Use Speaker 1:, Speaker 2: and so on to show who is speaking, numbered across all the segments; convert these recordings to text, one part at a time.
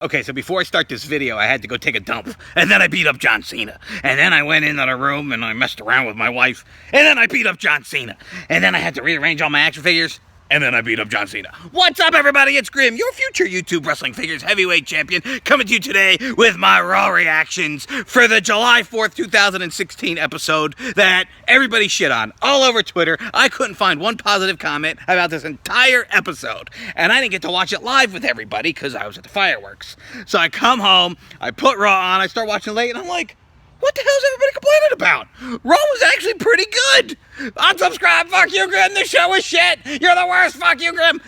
Speaker 1: Okay, so before I start this video, I had to go take a dump, and then I beat up John Cena. And then I went into the room and I messed around with my wife, and then I beat up John Cena. And then I had to rearrange all my action figures, and then I beat up John Cena. What's up, everybody? It's Grim, your future YouTube Wrestling Figures heavyweight champion, coming to you today with my Raw reactions for the July 4th, 2016 episode that everybody shit on all over Twitter. I couldn't find one positive comment about this entire episode, and I didn't get to watch it live with everybody because I was at the fireworks. So I come home, I put Raw on, I start watching late, and I'm like, what the hell is everybody complaining about? Raw was actually pretty good. Unsubscribe, fuck you, Grim. The show is shit. You're the worst, fuck you, Grim.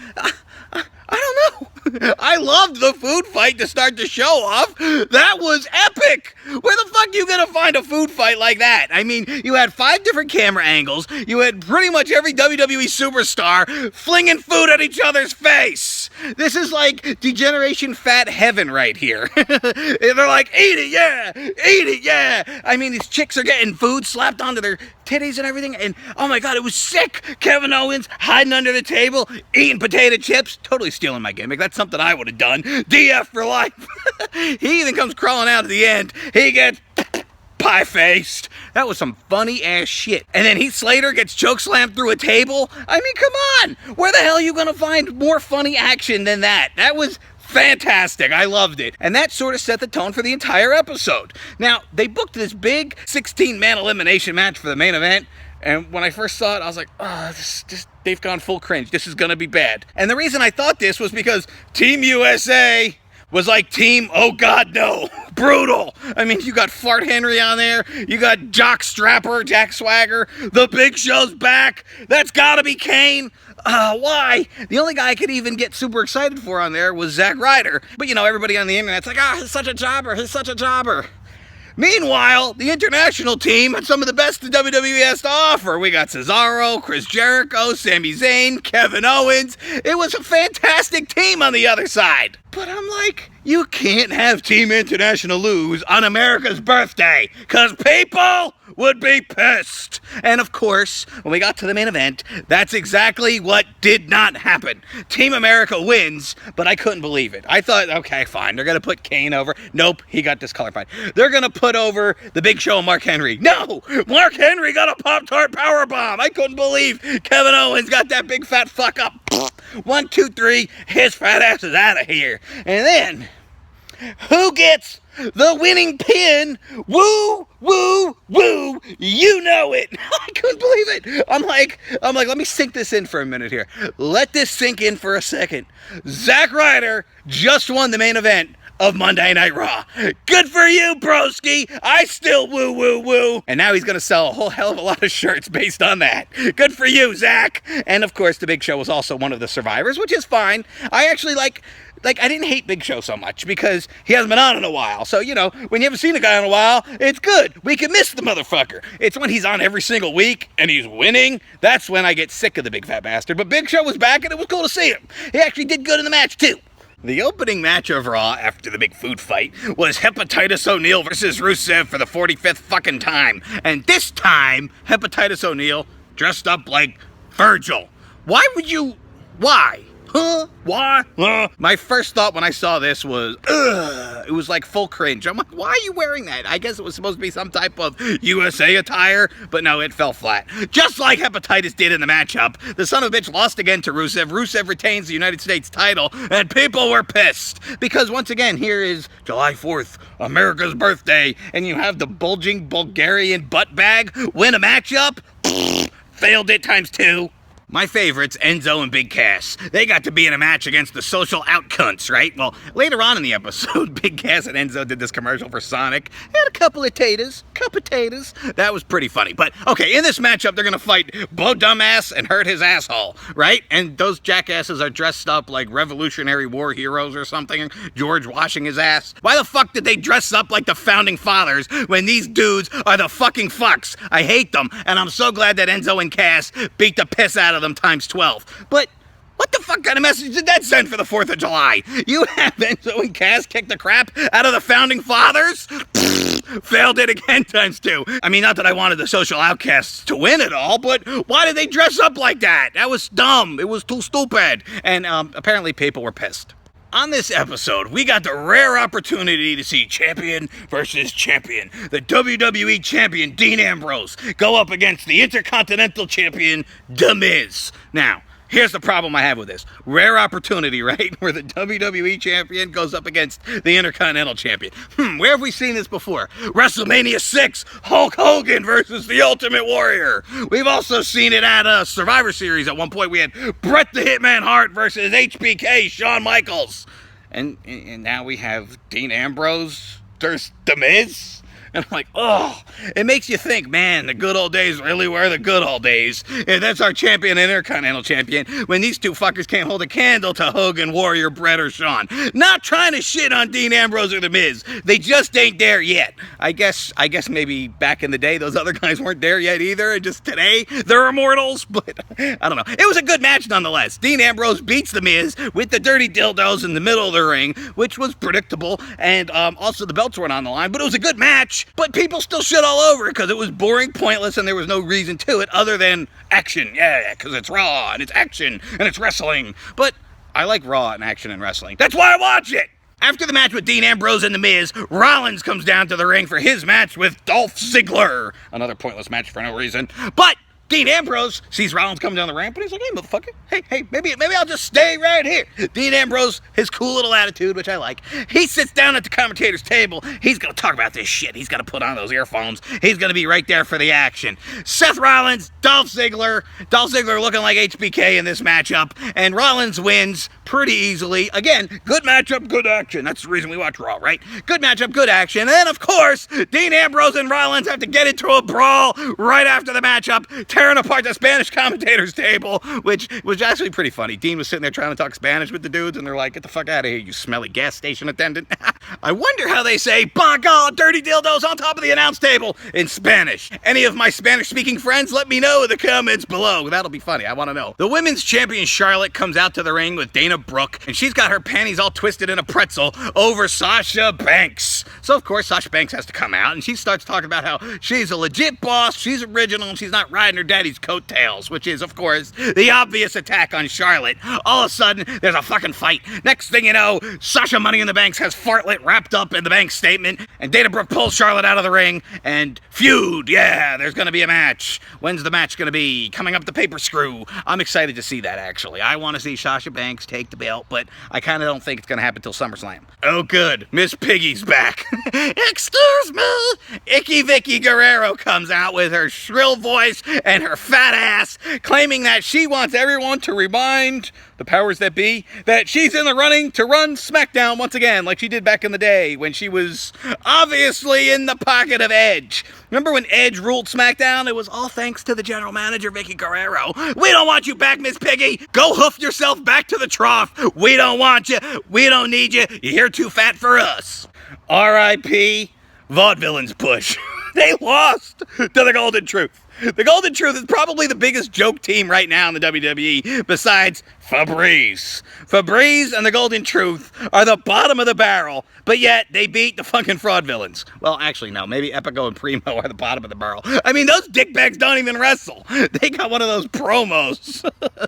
Speaker 1: I don't know. I loved the food fight to start the show off. That was epic. Where the fuck you gonna find a food fight like that? I mean, you had 5 different camera angles. You had pretty much every WWE superstar flinging food at each other's face. This is like degeneration fat heaven right here. They're like, eat it, yeah, eat it, yeah. I mean, these chicks are getting food slapped onto their titties and everything, and oh my god, it was sick. Kevin Owens hiding under the table, eating potato chips, totally stealing my gimmick. That's something I would have done. DF for life. He even comes crawling out at the end. He gets pie-faced. That was some funny-ass shit. And then Heath Slater gets chokeslammed through a table. I mean, come on. Where the hell are you gonna find more funny action than that? That was fantastic. I loved it. And that sort of set the tone for the entire episode. Now, they booked this big 16-man elimination match for the main event. And when I first saw it, I was like, oh, they've gone full cringe. This is going to be bad. And the reason I thought this was because Team USA was like Team, oh God, no, brutal. I mean, you got Fart Henry on there. You got Jack Swagger. The Big Show's back. That's got to be Kane. Why? The only guy I could even get super excited for on there was Zack Ryder. But, you know, everybody on the internet's like, he's such a jobber. He's such a jobber. Meanwhile, the international team had some of the best the WWE has to offer. We got Cesaro, Chris Jericho, Sami Zayn, Kevin Owens. It was a fantastic team on the other side. But I'm like, you can't have Team International lose on America's birthday, because people would be pissed. And of course, when we got to the main event, that's exactly what did not happen. Team America wins, but I couldn't believe it. I thought, okay, fine, they're going to put Kane over. Nope, he got disqualified. They're going to put over the Big Show and Mark Henry. No, Mark Henry got a Pop-Tart powerbomb. I couldn't believe Kevin Owens got that big fat fuck up. 1, 2, 3, his fat ass is out of here. And then, who gets the winning pin? Woo, woo, woo, you know it. I couldn't believe it. I'm like, let me sink this in for a minute here. Let this sink in for a second. Zack Ryder just won the main event of Monday Night Raw. Good for you, broski. I still woo, woo, woo. And now he's going to sell a whole hell of a lot of shirts based on that. Good for you, Zack. And of course, the Big Show was also one of the survivors, which is fine. I actually like, I didn't hate Big Show so much because he hasn't been on in a while. So, you know, when you haven't seen a guy in a while, it's good. We can miss the motherfucker. It's when he's on every single week and he's winning. That's when I get sick of the big fat bastard. But Big Show was back and it was cool to see him. He actually did good in the match, too. The opening match of Raw after the big food fight was Hepatitis O'Neil versus Rusev for the 45th fucking time. And this time, Hepatitis O'Neil dressed up like Virgil. Why? Huh? Why? My first thought when I saw this was, it was like full cringe. I'm like, why are you wearing that? I guess it was supposed to be some type of USA attire, but no, it fell flat. Just like Hepatitis did in the matchup, the son of a bitch lost again to Rusev. Rusev retains the United States title, and people were pissed. Because once again, here is July 4th, America's birthday, and you have the bulging Bulgarian butt bag win a matchup? Failed it times 2. My favorites, Enzo and Big Cass. They got to be in a match against the social outcunts, right? Well, later on in the episode, Big Cass and Enzo did this commercial for Sonic. Had a couple of taters. That was pretty funny. But, okay, in this matchup, they're going to fight Bo Dumbass and Hurt His Asshole, right? And those jackasses are dressed up like Revolutionary War heroes or something. George washing his ass. Why the fuck did they dress up like the Founding Fathers when these dudes are the fucking fucks? I hate them, and I'm so glad that Enzo and Cass beat the piss out of them times 12. But what the fuck kind of message did that send for the 4th of July? You have Enzo and Cass kick the crap out of the Founding Fathers? Failed it again times 2. I mean, not that I wanted the social outcasts to win it all, but why did they dress up like that? That was dumb. It was too stupid. And apparently people were pissed. On this episode, we got the rare opportunity to see champion versus champion. The WWE champion, Dean Ambrose, go up against the Intercontinental champion, The Miz. Now, here's the problem I have with this. Rare opportunity, right? Where the WWE champion goes up against the Intercontinental champion. Where have we seen this before? WrestleMania 6, Hulk Hogan versus the Ultimate Warrior. We've also seen it at Survivor Series. At one point we had Bret the Hitman Hart versus HBK, Shawn Michaels. And now we have Dean Ambrose versus The Miz. And I'm like, oh, it makes you think, man, the good old days really were the good old days. And that's our champion, Intercontinental champion, when these two fuckers can't hold a candle to Hogan, Warrior, Bret, or Shawn. Not trying to shit on Dean Ambrose or The Miz. They just ain't there yet. I guess maybe back in the day, those other guys weren't there yet either, and just today, they're immortals. But I don't know. It was a good match nonetheless. Dean Ambrose beats The Miz with the dirty dildos in the middle of the ring, which was predictable, and also the belts weren't on the line, but it was a good match. But people still shit all over it because it was boring, pointless, and there was no reason to it other than action. Yeah, because it's Raw, and it's action, and it's wrestling. But I like Raw and action and wrestling. That's why I watch it! After the match with Dean Ambrose and The Miz, Rollins comes down to the ring for his match with Dolph Ziggler. Another pointless match for no reason. But Dean Ambrose sees Rollins coming down the ramp, and he's like, hey, motherfucker, hey, maybe I'll just stay right here. Dean Ambrose, his cool little attitude, which I like. He sits down at the commentator's table. He's going to talk about this shit. He's going to put on those earphones. He's going to be right there for the action. Seth Rollins, Dolph Ziggler looking like HBK in this matchup, and Rollins wins pretty easily. Again, good matchup, good action. That's the reason we watch Raw, right? Good matchup, good action. And then, of course, Dean Ambrose and Rollins have to get into a brawl right after the matchup, tearing apart the Spanish commentator's table, which was actually pretty funny. Dean was sitting there trying to talk Spanish with the dudes, and they're like, get the fuck out of here, you smelly gas station attendant. I wonder how they say, "Bongo, dirty dildos on top of the announce table" in Spanish. Any of my Spanish-speaking friends, let me know in the comments below. That'll be funny. I want to know. The women's champion Charlotte comes out to the ring with Dana Brooke, and she's got her panties all twisted in a pretzel over Sasha Banks. So, of course, Sasha Banks has to come out, and she starts talking about how she's a legit boss, she's original, and she's not riding her daddy's coattails, which is, of course, the obvious attack on Charlotte. All of a sudden, there's a fucking fight. Next thing you know, Sasha Money in the Banks has fartlet wrapped up in the bank statement, and Dana Brooke pulls Charlotte out of the ring, and feud, yeah, there's gonna be a match. When's the match gonna be? Coming up the paper screw. I'm excited to see that, actually. I want to see Sasha Banks take the belt, but I kind of don't think it's gonna happen till SummerSlam. Oh, good. Miss Piggy's back. Excuse me. Icky Vicky Guerrero comes out with her shrill voice and her fat ass, claiming that she wants everyone to remind the powers that be that she's in the running to run SmackDown once again, like she did back in the day when she was obviously in the pocket of Edge. Remember when Edge ruled SmackDown? It was all thanks to the general manager, Vicky Guerrero. We don't want you back, Miss Piggy. Go hoof yourself back to the trough. We don't want you. We don't need you. You're too fat for us. R.I.P. Vaudevillains push. They lost to the Golden Truth. The Golden Truth is probably the biggest joke team right now in the WWE, besides Fabrice. Fabrice and the Golden Truth are the bottom of the barrel, but yet they beat the fucking fraud villains. Well, actually, no. Maybe Epico and Primo are the bottom of the barrel. I mean, those dickbags don't even wrestle. They got one of those promos.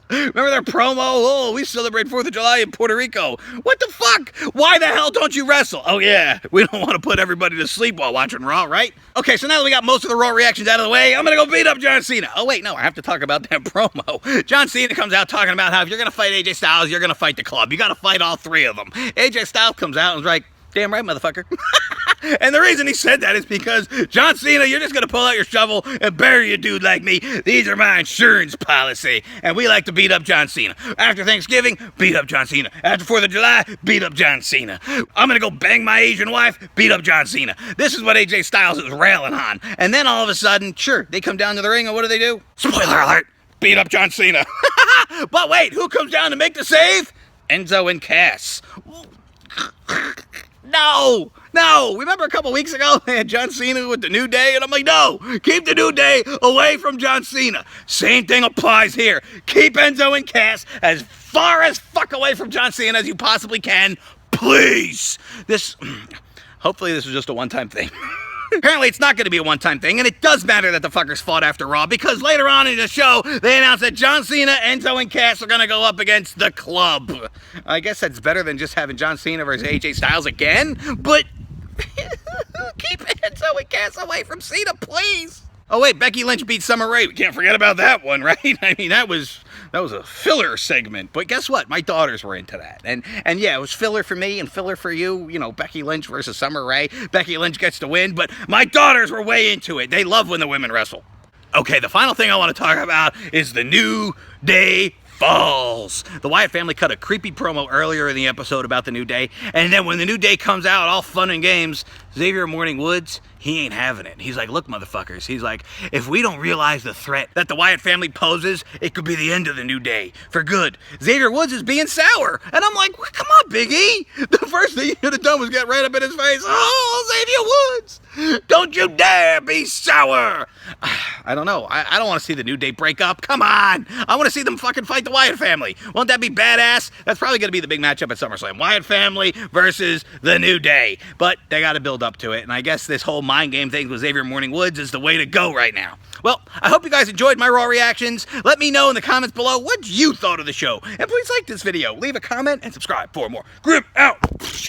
Speaker 1: Remember their promo? Oh, we celebrate 4th of July in Puerto Rico. What the fuck? Why the hell don't you wrestle? Oh, yeah. We don't want to put everybody to sleep while watching Raw, right? Okay, so now that we got most of the Raw reactions out of the way, I'm going to go beat up John Cena. Oh, wait, no, I have to talk about that promo. John Cena comes out talking about how if you're going to fight AJ Styles, you're going to fight the club. You got to fight all three of them. AJ Styles comes out and is like, damn right, motherfucker. And the reason he said that is because, John Cena, you're just going to pull out your shovel and bury a dude like me. These are my insurance policy. And we like to beat up John Cena. After Thanksgiving, beat up John Cena. After 4th of July, beat up John Cena. I'm going to go bang my Asian wife, beat up John Cena. This is what AJ Styles is railing on. And then all of a sudden, sure, they come down to the ring, and what do? Spoiler alert, beat up John Cena. But wait, who comes down to make the save? Enzo and Cass. No! Remember a couple weeks ago they had John Cena with the New Day? And I'm like, no! Keep the New Day away from John Cena. Same thing applies here. Keep Enzo and Cass as far as fuck away from John Cena as you possibly can. Please! Hopefully this was just a one-time thing. Apparently it's not going to be a one-time thing, and it does matter that the fuckers fought after Raw, because later on in the show, they announced that John Cena, Enzo, and Cass are going to go up against The Club. I guess that's better than just having John Cena versus AJ Styles again, but keep Enzo and Cass away from Cena, please. Oh wait, Becky Lynch beat Summer Rae. We can't forget about that one, right? I mean, that was a filler segment. But guess what? My daughters were into that. And yeah, it was filler for me and filler for you. You know, Becky Lynch versus Summer Rae. Becky Lynch gets to win, but my daughters were way into it. They love when the women wrestle. Okay, the final thing I want to talk about is the New Day Falls. The Wyatt family cut a creepy promo earlier in the episode about the New Day, and then when the New Day comes out, all fun and games, Xavier Morning Woods, he ain't having it. He's like, look, motherfuckers. He's like, if we don't realize the threat that the Wyatt family poses, it could be the end of the New Day for good. Xavier Woods is being sour. And I'm like, well, come on, Big E. The first thing you could have done was get right up in his face. Oh, Xavier Woods, don't you dare be sour. I don't know. I don't want to see the New Day break up. Come on. I want to see them fucking fight the Wyatt family. Won't that be badass? That's probably going to be the big matchup at SummerSlam. Wyatt family versus the New Day. But they got to build up to it. And I guess this whole mind game thing with Xavier Morning Woods is the way to go right now. Well, I hope you guys enjoyed my Raw reactions. Let me know in the comments below what you thought of the show. And please like this video, leave a comment, and subscribe for more. Grim out.